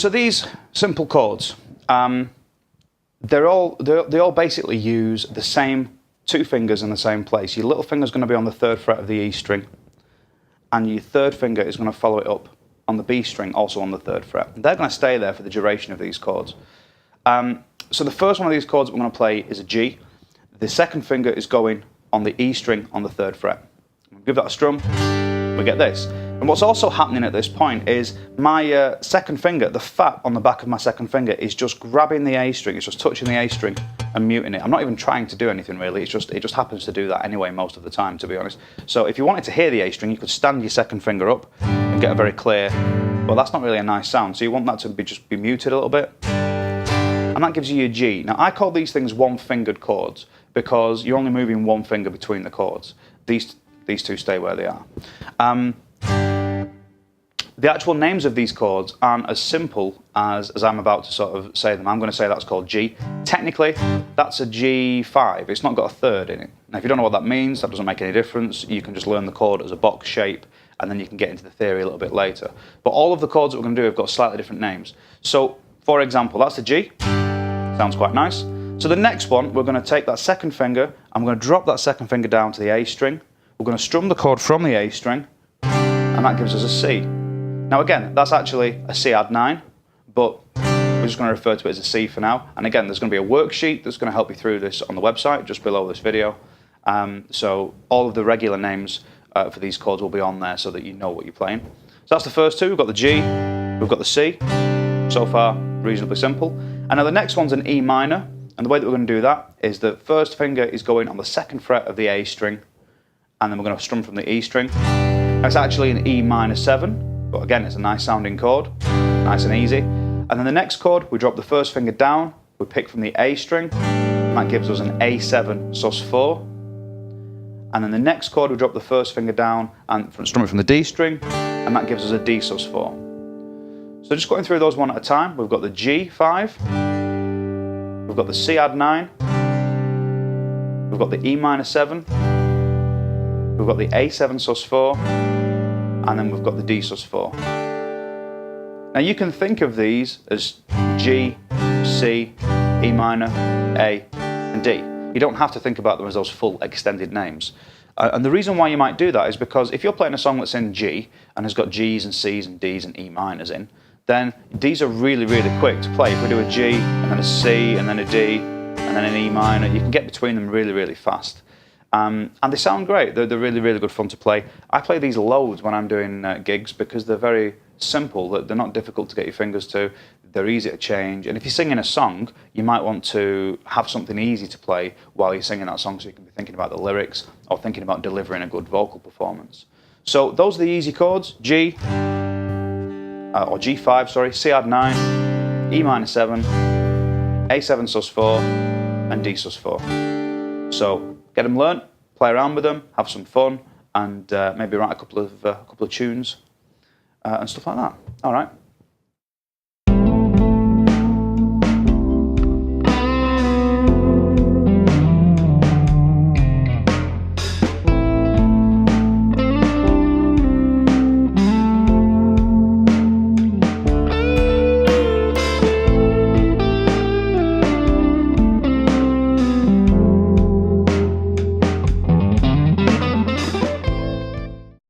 So these simple chords, they all basically use the same two fingers in the same place. Your little finger is going to be on the 3rd fret of the E string, and your 3rd finger is going to follow it up on the B string, also on the 3rd fret. And they're going to stay there for the duration of these chords. So the first one of these chords we're going to play is a G. The 2nd finger is going on the E string on the 3rd fret. Give that a strum, we get this. And what's also happening at this point is my 2nd finger, the fat on the back of my 2nd finger, is just grabbing the A string, it's just touching the A string and muting it. I'm not even trying to do anything really, it just happens to do that anyway most of the time, to be honest. So if you wanted to hear the A string, you could stand your 2nd finger up and get a very clear, well, that's not really a nice sound, so you want that to just be muted a little bit. And that gives you your G. Now I call these things one-fingered chords because you're only moving one finger between the chords. These two stay where they are. The actual names of these chords aren't as simple as I'm about to sort of say them. I'm going to say that's called G. Technically, that's a G5. It's not got a 3rd in it. Now, if you don't know what that means, that doesn't make any difference. You can just learn the chord as a box shape, and then you can get into the theory a little bit later. But all of the chords that we're going to do have got slightly different names. So, for example, that's a G. Sounds quite nice. So the next one, we're going to take that 2nd finger, and we're going to drop that 2nd finger down to the A string. We're going to strum the chord from the A string, and that gives us a C. Now again, that's actually a C add 9, but we're just going to refer to it as a C for now. And again, there's going to be a worksheet that's going to help you through this on the website, just below this video. So all of the regular names for these chords will be on there so that you know what you're playing. So that's the first two. We've got the G, we've got the C. So far, reasonably simple. And now the next one's an E minor, and the way that we're going to do that is the 1st finger is going on the 2nd fret of the A string, and then we're going to strum from the E string. That's actually an E minor 7, but again, it's a nice sounding chord, nice and easy. And then the next chord, we drop the 1st finger down, we pick from the A string, and that gives us an A7 sus4. And then the next chord, we drop the 1st finger down and strum it from the D string, and that gives us a D sus4. So just going through those one at a time, we've got the G5, we've got the C add 9, we've got the E minor 7, we've got the A7 sus4, and then we've got the D sus4. Now you can think of these as G, C, E minor, A, and D. You don't have to think about them as those full extended names. And the reason why you might do that is because if you're playing a song that's in G and has got G's and C's and D's and E minors in, then these are really, really quick to play. If we do a G and then a C and then a D and then an E minor, you can get between them really, really fast. And they sound great. They're really, really good fun to play. I play these loads when I'm doing gigs because they're very simple. They're not difficult to get your fingers to. They're easy to change. And if you're singing a song, you might want to have something easy to play while you're singing that song so you can be thinking about the lyrics or thinking about delivering a good vocal performance. So those are the easy chords. G, or G5, sorry, C add 9, E minor 7, A7 sus4, and D sus4. So get them learnt, play around with them, have some fun, and maybe write a couple of tunes and stuff like that. All right.